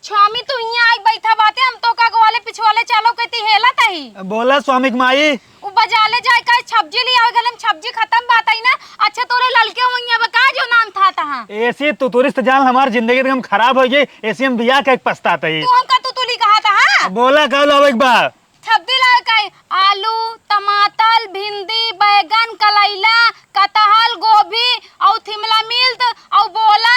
स्वामी तू यहाँ आई बैठा बाते हम तो का वाले पिछवाले चालो कहती हेला तही बोला स्वामी माई उ बजाले जाए का सब्जी ले आवे गले सब्जी खत्म बात आई ना। अच्छा तोरे ललके वहिया बका जो नाम था तहां ऐसी तू टूरिस्ट जान हमारी जिंदगी एकदम खराब हो गई। ऐसी हम बिया का एक पछताते ही तू हमका तू तुली कहा था। हां बोला कल अब एक बार सब्जी लाए का आलू टमाटर भिंडी बैगन कलैला कटहल गोभी और शिमला मिर्च और बोला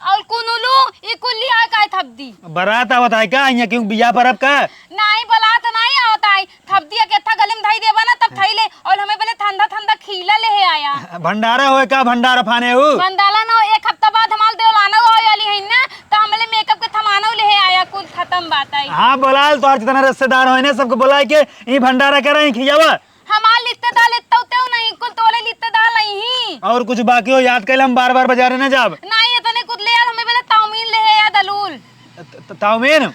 और कुनुलू ई कुल लिया का थब्दी बारात आवत है का यहाँ क्यों बिया पर अब का नहीं बारात नहीं आवत है थब्दी के था गले में धई देबा ना तब थैले और हमें पहले ठंडा ठंडा खीला ले आया भंडारा होए का भंडारा फाने हु भंडारा ना एक हफ्ता बाद हमार देवलाना हो वाली है ना तो हमले मेकअप के थमानो ले आया कुल खत्म बात है। हां बोलाल तोहर जितना रिश्तेदार होए ने सबको बुला के ई भंडारा करे खियावा हमार रिश्तेदार लेते तो नहीं कुल तोले रिश्तेदार नहीं और कुछ बाकी हो याद कैल हम बार-बार बाजार न जाब नहीं इतने कुछ ले हमें पहले तामीन ले आया दलूल तामीन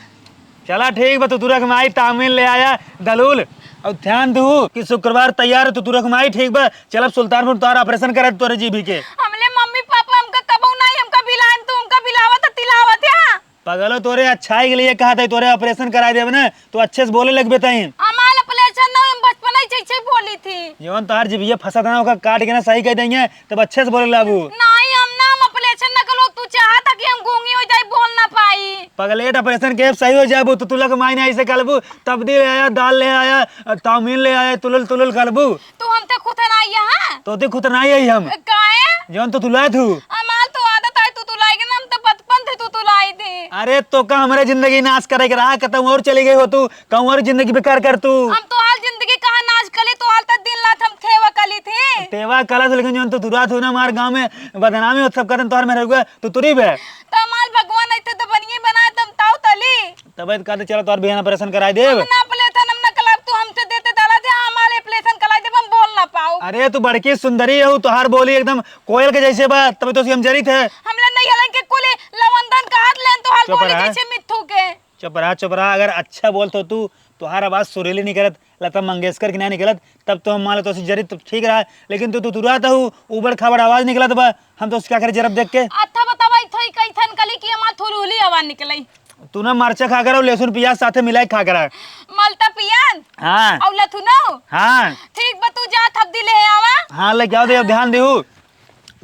चला ठीक बा तू तुरक में आई तामीन ले आया दलूल और ध्यान दू कि शुक्रवार तैयार तू तुरक में आई ठीक बा चल सुल्तानपुर तोहरा ऑपरेशन करे तोरे जीभी के हमले मम्मी पापा हमका कबू नहीं हमका बिलान तू हमका बिलावत तिलावत है पगलो तोरे अच्छाई के लिए कहा था तोरे ऑपरेशन करा देब ना तो अच्छे से बोले लगबे तई हमार ऑपरेशन ना हम बचपन ही जैसे बोली थी जीवन तोहर जीभिया फंसा था ना ओका काट के ना सही कह देंगे तब अच्छे से बोले लाबू नहीं हम ऑपरेशन ना करो तू चाहता कि हम गूंगी हो जाए बोल ना पाई पगलेट ऑपरेशन के सही हो जाबू तो तुलक मायने ऐसे कलबू तब्दी ले आया दाल ले आया तामीन ले आया तुलल तुलल कलबू तू हमते खुद ना आया हां तो ते खुद नहीं आई हम काहे जौन तो तुला थू हमार तो आदत है तू लाई के हम तो बचपन थे तू लाई दे अरे तो का हमारे जिंदगी नाश करे के रहा खत्म और चली गई हो तू कहूं और जिंदगी बेकार कर तू हम तो हाल जिंदगी कहां नाश कली तो हाल तक दिन रात हम थेवा कली थे तेवा कला से लेकिन जौन तो तुरा थू ना हमारे गांव में बदनामी हो सब करन तोहर में रह गया तो तुरी बे तमाल भगवान नहीं थे तो बनिए बनाए तुम ताऊ तली तब कहते चलो तोहर बिहान ऑपरेशन कराई देब ना प्लेथन हम ना कलब तू हमसे देते डाला दे हमारे प्लेथन कलाई दे हम बोल ना पाओ अरे तू बड़की सुंदरी हो तोहार बोली एकदम कोयल के जैसे बा तब तो हम जरी थे हमले नहीं हलन के कुले लवंदन का हाथ लेन तो हाल बोली जैसे मिठू के चुप रहा अगर अच्छा बोल तो तू तुहार आवाज सुरीली निकलत लता मंगेशकर की नहीं निकलत तब तो हम मान तो जरी तो ठीक रहा लेकिन तू तुराता हूँ उबड़ खाबड़ आवाज निकलत बा हम तो क्या करे जरा देख के अच्छा बतावा इथई कैथन कली की हमार थुरुली आवाज निकलई तू ना मरचा खा कर और लहसुन प्याज साथे मिलाई खा कर मलता पियान हाँ और लथुनो हाँ ठीक बा तू जा थब्दी ले आवा हाँ ले क्या दे ध्यान देहू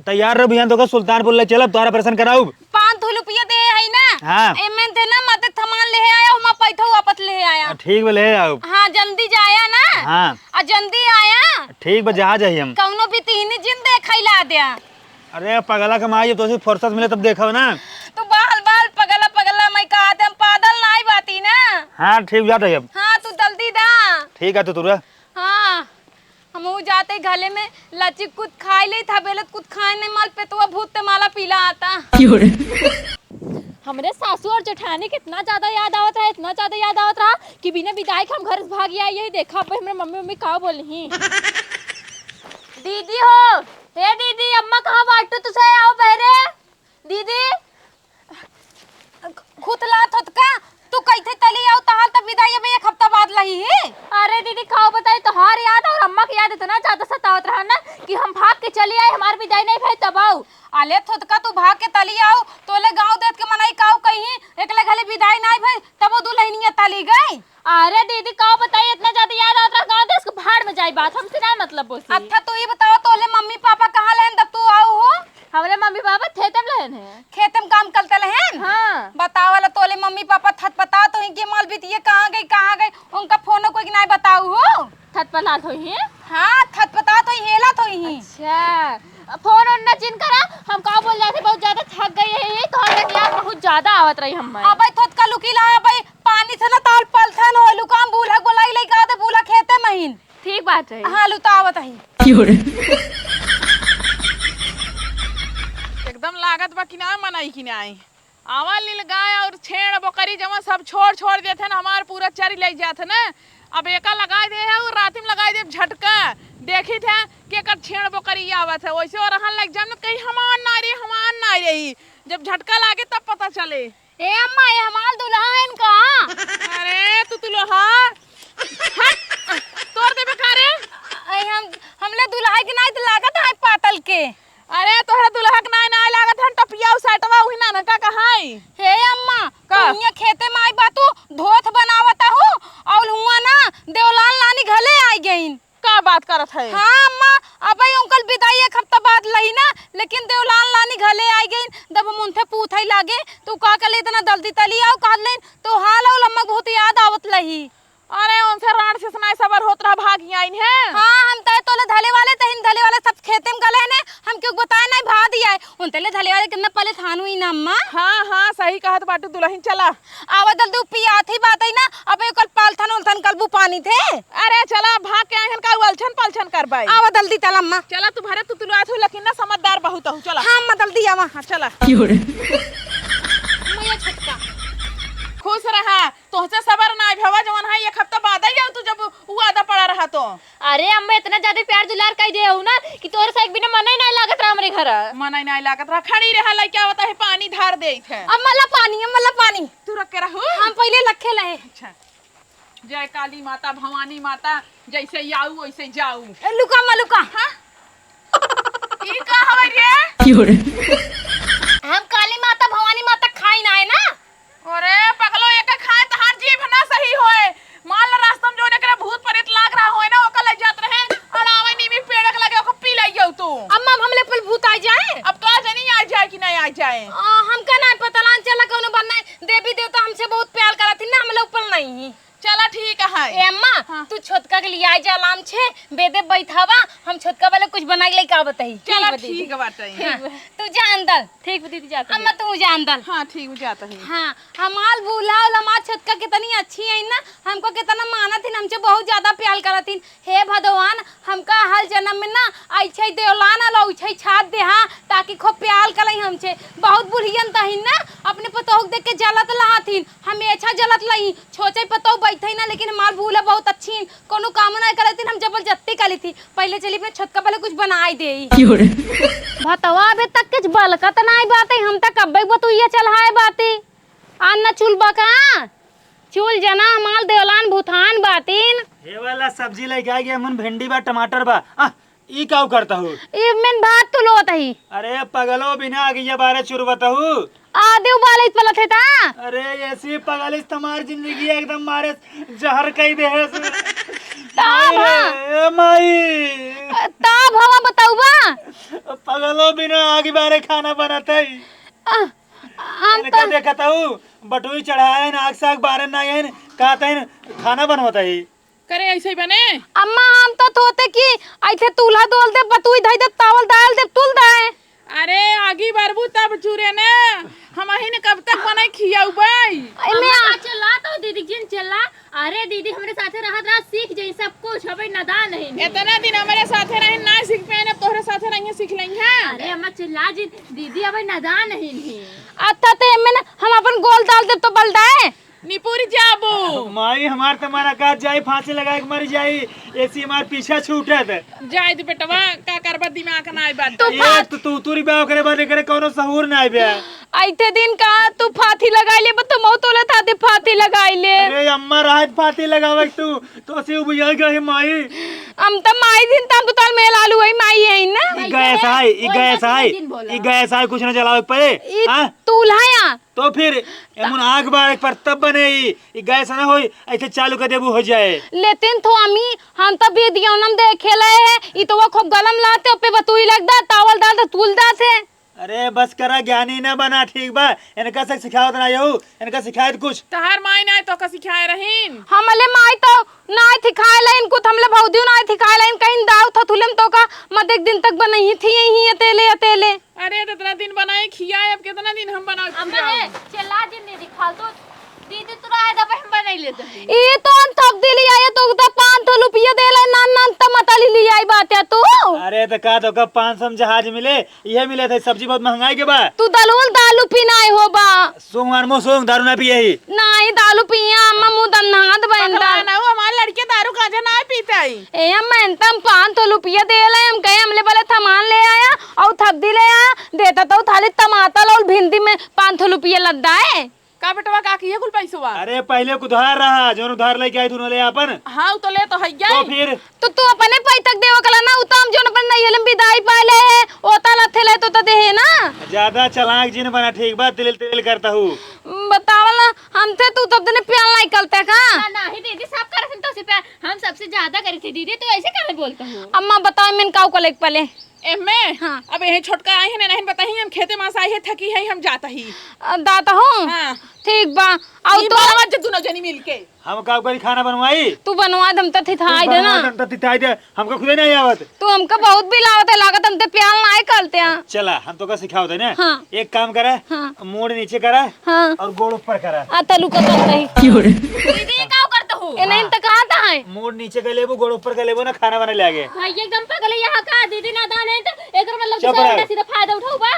तैयार रहो बिहान तो सुल्तानपुर ले चलब तोहरा ऑपरेशन कराऊ 500 रुपया दे है ना हाँ एमन थे ना मत सामान ले आया हम पैसा वापस ले आया ठीक बा ले आओ हां जल्दी जाया ना हाँ आ जल्दी आया ठीक बा जहाँ जाइए हम कौनो भी तीन जिन देखैला दे अरे पगला कमाई तो फुर्सत मिले तब देखो ना तू बाल बाल पगला पगला मैं कहा हम पादल नहीं बाती ना हाँ ठीक जाते अब हाँ तू जल्दी दा ठीक है तो तुरा हाँ हम जाते गले में लची कुछ खाए ले था बेलत कुछ खाए नहीं माल पे तो भूत माला पीला आता हमरे सासू और जेठानी कितना ज्यादा याद आवत रहा इतना ज्यादा याद आवत रहा कि बिना विदाई के हम घर से भाग आए यही देखा पे हमरे मम्मी मम्मी का बोली दीदी हो हे दीदी अम्मा कहाँ बाटू तुझे आओ पहरे दीदी खुतला थतका तू कैथे तली आओ तहाल तब विदाई अब एक हफ्ता बाद लही है। अरे दीदी खाओ बताए तोहार याद और अम्मा की याद इतना ज्यादा सतावत रहा ना कि हम भाग के चली आए हमार विदाई नहीं भाई तब आओ अले थतका तू भाग के तली आओ तोले गांव देत के मनाई काऊ कहीं एकले घले विदाई नहीं भाई तब वो दुल्हनिया तली गई। अरे दीदी का बताइए इतना ज्यादा याद आता रहा गांव देश को भाड़ में जाई बात हमसे ना मतलब बोसी अच्छा तू ये बताओ तोले मम्मी पापा कहां लेन तब तू आओ हो हमारे मम्मी पापा खेतम लहन है खेतम काम करते लहन हाँ बताओ वाला तोले मम्मी पापा थत बता तो इनके माल बीतिए कहां गई उनका फोन कोई नहीं बताऊ हो थत पर लात होई है हां थत बता तो हेला तो ही अच्छा फोन और न चिन करा हम का बोल जाते बहुत ज्यादा थक गए हैं तो हमें याद बहुत ज्यादा आवत रही हम अबे थत का लुकीला अबे पानी से ना ताल पलथन हो लुकाम बूला गोलाई ले का दे बूला खेते महीन ठीक बात है हां लुतावत है एकदम लागत बा कि ना मनाई कि नहीं आवा लील गाय और छेड़ बकरी जमा सब छोड़ देते ना हमार पूरा चरी ले जाते ना अब एका लगा दे है और रात में लगा दे झटका देखी थे कि एकर छेड़ बकरी आवत है वैसे और रहन लग जाम कहीं हमान ना रही जब झटका लागे तब पता चले ए अम्मा ये हमार दुल्हा है इनका अरे तू दुल्हा तोड़ दे बेकारे हमले दुल्हा के नहीं लागत है पातल के अरे तोहरा दुल्हा के ना लागत है टपिया साटवा ओहि ना का कहाई हे अम्मा का यहाँ खेते में आई बातू धोथ बनावता हूँ और हुआ ना देवलाल नानी घले आई गईन। का बात करत है? हाँ अम्मा अब अंकल विदाई एक हफ्ता बाद लही ना, लेकिन देवलाल नानी घले आई गईन। जब मुंथे पूछई लागे तू का कर इतना जल्दी तली आओ काट लेन तो हाल और लम्मा बहुत याद आवत लही। अरे उनसे राण से सुनाई सबर होत रहा भागी आई है। हाँ हम तय तोले धले वाले तहिन धले वाले सब खेते में गले ने हम क्यों बताए नहीं भा दिया है उन तले धले वाले कितना पहले थानु ही ना अम्मा। हाँ हाँ सही कहत बाटू दुल्हन चला। आवा जल्दी पिया थी बात है ना अब कल पालथन उलथन कलबू पानी थे। अरे चला भाग के आइन का उलझन पलछन कर बाई। आवा जल्दी तल अम्मा। चला तू भरे तू तुलवा थू लेकिन ना समझदार बहुत हूँ। चला हाँ अम्मा जल्दी आवा। हाँ चला मैया छटका खुश रहा तोहसे सबर ना भवा जवन है एक हफ्ता बाद आई तू जब वो आधा पड़ा रहा तो। अरे अम्मा इतना ज्यादा प्यार दुलार कई दे हो ना कि तोरे से एक बिना मन ही नहीं लागत रहा हमरे घर। मन नहीं लागत रहा खड़ी रहा लाई क्या होता है पानी धार दे थे। अम्मा ला पानी तू रख के रहू। हम पहले लखे लहे। अच्छा जय काली माता भवानी माता जैसे आऊ वैसे जाऊ। लुका मलुका हाँ ई का हवे रे? हम काली माता भवानी माता खाई ना है ना। अरे पगलो एक खाए तो हर जीव ना सही होए। मान ला रास्ता में जो ने भूत प्रेत लाग रहा होए ना ओका ले जात रहे और आवे नीमी पेड़ के लगे ओका पी लइयो तू। अम्मा हमले पल भूत आ जाए। अब का जानी आ जाए कि नहीं आ जाए। हमका ना पता लान चला कोनो बनना देवी देवता हमसे बहुत प्यार करत ना हमले ऊपर नहीं। चला ठीक है। ए अम्मा हाँ। तू छोटका के लिए आई जा लाम छे बेदे बैठावा हम छोटका वाले कुछ बनाई ले का बताई। चला ठीक बात है। हाँ, तू जा अंदर। ठीक दीदी जाते अम्मा तू जा अंदर। हाँ ठीक हो जाता है। हाँ हमार भूला और हमार छोटका कितनी अच्छी है ना हमको कितना मानत थी हमसे बहुत ज्यादा प्यार करत थी। हे भगवान हमका हर जन्म में ना ऐसे देवलान लो ऐसे छात दे हाँ ताकि खूब प्यार करे हमसे। बहुत बुढ़ियन तहिन ना अपने पतोह देख के जलत लहाथिन हम अच्छा जलत लही छोचे पतोह बैठे ना लेकिन हमार भूला बहुत अच्छी कोनो काम ना करती हम जबरदस्ती करी थी। पहले चली अपने छोटका वाले कुछ बनाई दे भतवा अबे तक कुछ बलकत नहीं बात हम तक कब्बे बतुइया चलहाए बाती अन्ना चुलबा का चुल जना माल देवलान भूतान बातीन। ये वाला सब्जी लेके आ गया मन भिंडी बा टमाटर बा ई काऊ करता हूँ। ई में भात तो लोत ही। अरे पगलो बिना आ गया बारे चुरबता हूँ। आदे उबाले इस पलत है ता। अरे ऐसी पगलिस तुम्हारी जिंदगी एकदम मारे जहर कई दे है। माई ता भवा बताऊबा पगलो बिना आगे बारे खाना बनाता ही। हम इनका देखता हूँ बटुई चढ़ाए आग साग बारे ना है कहता है खाना बनवाता ही। करे ऐसे ही बने। अम्मा हम तो तोते की ऐसे तूल्हा दोल दे बतुई धई दे तावल डाल दे तुल दे। अरे आगी बरबू तब चूरे ने हम ही ने कब तक बनाई खियाऊ बाई। अम्मा चला तो दीदी जिन चला। अरे दीदी हमारे साथे रहत रहा सीख जाई सब कुछ हमें नादान नहीं। इतना दिन हमारे साथे रहे ना सीख पे ना तोहरे साथे रहिए सीख लेंगे। अरे अम्मा चिल्ला जी दीदी हमें नादान नहीं। अच्छा तो में हम अपन गोल डाल दे तो बल दाए निपुर जाबू। माई हमार तुम्हारा काज जाई फांसी लगा के मर जाई ऐसी हमार पीछा छूटत जाय दे बेटवा का करबा दिमाग ना आई बात। ये तो तू तुरी बाव करे बात करे कोनो सहूर ना आइबे। आइते दिन का तू फाथी लगाई ले तो मौ तोला था दे फाथी लगाई ले। अरे अम्मा रात फाती लगावे तू तो से उबिया गई माई। हम त माई दिन तम तो ताल मेल आलू है माई है ना। ई गैस आई कुछ ना जलावे पे हां तूल्हा तो फिर एमन आग बार पर तब बने ई गैस ना होई ऐसे चालू कर देबू हो जाए। लेकिन तो हम तो बेदियोनम देखे ले है ई तो वो खूब गलम लाते पे बतुई लगदा तावल डाल दे तुल दा से। अरे बस करा ज्ञानी ना बना ठीक बा इनका से सिखावत ना यहू इनका सिखायत कुछ तहार माई ना तो का सिखाए रहीन। हमले माई तो ना सिखाए ले इनको हमले भौदियो ना सिखाए ले कहीं दाव थथुलम तो का मत एक दिन तक बनई थी यही अतेले अतेले। अरे कितना दिन बनाए खियाए अब कितना दिन हम बनाओ अम्मा चिल्ला जी नहीं दिखा तो दीदी तुरा आए दबे हम बना लेते हैं। ई तो थक दिली आए तो 500 रुपया देले नान नान टमाटर ली आई बात है तू। अरे तो का तो कब 500 जहाज मिले ये मिले थे सब्जी बहुत महंगाई के बाद तू दलूल दालू पीनाए हो बा सोंग मार मो सोंग दारू ना पिए ही नहीं दालू पिया अम्मा मुंह दन्नाद बंदा ना वो हमारे लड़के दारू काजा ना पीता ही। ए अम्मा तम 500 रुपया देले हम गए हमले वाले सामान ले आया और थब्दी ले आया देता तो थाली टमाटर और भिंडी में 500 रुपया लद्दा है। का बेटवा का किए कुल पैसवा। अरे पहले को उधार रहा जो उधार लेके आई तूने ले अपन हां तो ले तो है तो फिर तो तू अपने पैतक देव कला ना उतम जो अपन नहीं हलम विदाई पाले है ओता लथे ले तो दे है ना। ज्यादा चलाक जिन बना ठीक बात तिल तिल करता हूँ बतावला हमसे तू तब तने प्याल नहीं करते का नहीं दीदी सब कर तो से प्यार हम सबसे ज्यादा करी थी दीदी तो ऐसे कैसे बोलता हूँ। अम्मा बताओ मैंने काऊ को लेक पले एमे हाँ। अब यही छोटका आई है नहीं पता ही हम खेते मास आई है थकी है हम जाता ही दाता हूँ हाँ। ठीक बा और ई तो बाबा जे दोनों जनी मिलके हम का करी खाना बनवाई तू बनवा दम तो थिथाई दे ना हमको खुदे नहीं आवत। तू हमका बहुत भी लावत है लागत हमते प्याल नहीं करते हैं चला हम तो का सिखाओ थे ना। हाँ। एक काम करा हाँ। मोड़ नीचे करा हाँ और गोड़ ऊपर करा। आ तलू का करते ही दीदी का करता हूँ ए नहीं तो कहाँ था है मोड़ नीचे का लेबो गोड़ ऊपर का लेबो ना खाना बने लागे। भाई एकदम पागल है यहाँ का दीदी नादान है तो एक मतलब चुप दूसरा रहो। सीधा फायदा उठाऊ बा।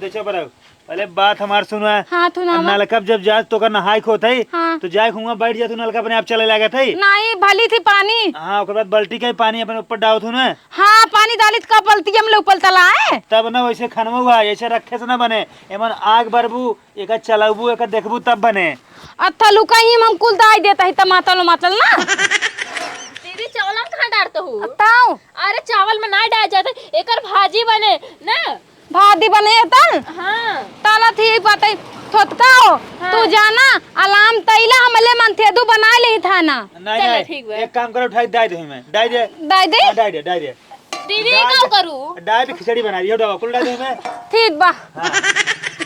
चुप रहो पहले बात हमार सुनो। हाँ तू ना नलका जब जा तो का नहाई खो थई हाँ। तो जाए खुआ बैठ जा तू नलका अपने आप चले लगा थई। नहीं भली थी पानी हाँ ओकर बाद बाल्टी का ही पानी अपने ऊपर डाल थू ना हाँ पानी डाली का पलती हम लोग पलता लाए तब ना वैसे खनवा हुआ ऐसे रखे से ना बने एमन आग बरबू एक चलाबू एक देखबू तब बने। अथलू का ही हम कुल दाई देता ही टमाटर मातल ना दीदी चावल में कहाँ डालते हो। ताऊ अरे चावल में नहीं डाल जाते एकर भाजी बने ना। भादी बने तल हाँ ताला थी पता थोतकाओ तू जाना अलाम तैला हमले मन थे दू बना ले था ना नहीं चलो नहीं ठीक बा। एक काम करो उठाई डाई दे मैं डाई दे दाई दे हाँ, डाई दे दीदी का करूँ। डाई दे खिचड़ी बना दियो डबा कुल डाई दे मैं। ठीक बा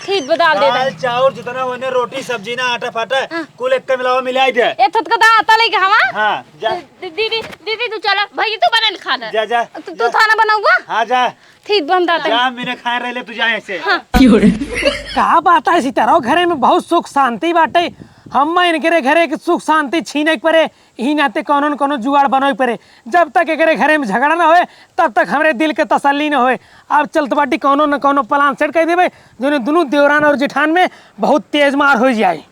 ठीक बा डाल दे दाल चावल जितना होने रोटी सब्जी ना आटा फाटा हाँ। कुल एक मिलाओ मिलाई दे। ए थोतका दा आता ले हवा हाँ जा दीदी दीदी तू चला भाई तू बना खाना। जा जा तू खाना बनाऊगा हाँ जा ठीक बन दाता जा मैंने खाए रहे तू जाए ऐसे। का बात है सीताराव घरे में बहुत सुख शांति बाटे। हम इनके घरे के सुख शांति छीने के परे ही नाते कोनो न कोनो जुगाड़ बनोए परे। जब तक एकरे घरे में झगड़ा ना होए तब तक हमरे दिल के तसल्ली ना होए। अब चलत बाटी कोनो न कोनो प्लान सेट कर देबे जो दोनों देवरान और जेठान में बहुत तेज मार हो जाए।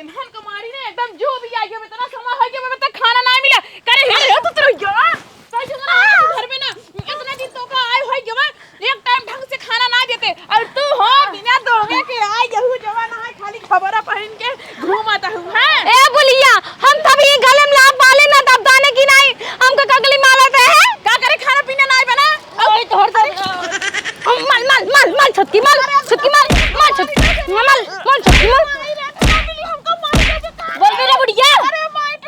इन्हन कुमारी ने एकदम जो भी आई है इतना समय हो गया मैं तक खाना ना मिला करे हे तो तेरे यार पैसे ना घर में ना इतना दिन तो का आए होई जवा एक टाइम ढंग से खाना ना देते और तू हो बिना दोगे के आई यहू जवान है खाली खबरा पहन के घूमता हूं है। ए बुलिया हम तभी गले में लाभ वाले ना तब दाने की नहीं हमको कगली मारत है का करे खाना पीना ना बना ओए तोड़ दे मल छुटकी मल छुटकी मल मल छुटकी मल छुटकी मल बोल मेरे बुढ़िया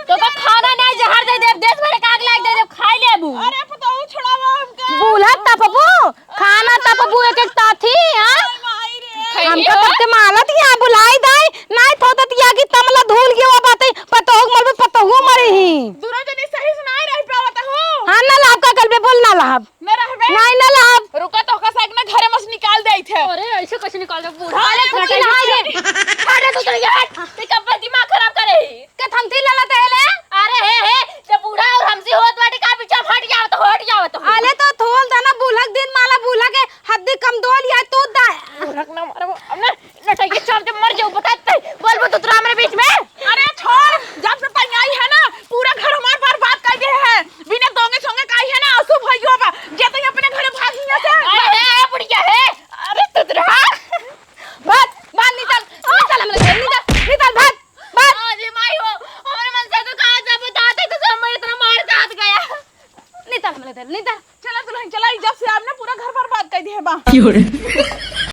तो का खाना नहीं जहर दे दे देश भर का आग लाग दे दे खाई ले अबू। अरे पताऊ छुड़ावा हमका बूला तपबू खाना तपबू एक एक ताथी हां माई रे हमका तब मालत यहाँ बुलाई दाई नहीं थोदत या की तमला धूल गयो बात पतोग मल पतोग मरे ही दोनों जनी सही से नहीं रह पावत हो। हां ना लाभ का कल पे बोल ना लाभ न रहबे नहीं ना लाभ रुका तो का साग ना घरे मस निकाल दे थे। अरे ऐसे कुछ निकाल दे बूढ़ा अरे तू नहाई दे अरे तू चल यार ते कब दिमाग खराब करे के थमथी लला तेले अरे हे जब बूढ़ा और हमसे होत बाटे का पीछे हट जाओ तो आले तो थोल दाना बुलक दिन माला बुला के हद्दी कम दोल या तू दा रख ना मारो अब ना लटाई के चार जब मर जाओ बताते बोल बो तुतरा मेरे बीच में। अरे छोड़ जब से तई आई है ना पूरा घर हमार पर बात कर दे है बिना दोंगे सोंगे काई है ना अशुभ भइयो बा जे तई अपने घरे भागिया से अरे बुढ़िया है अरे तुतरा भात भात निकल निकल भात भात आज माई हो हमारे मन से तो कहा जब बताते तो सब मैं इतना मार दाद गया निकल चला दुल्हन चला जब से आपने पूरा घर पर बात कर दी है बा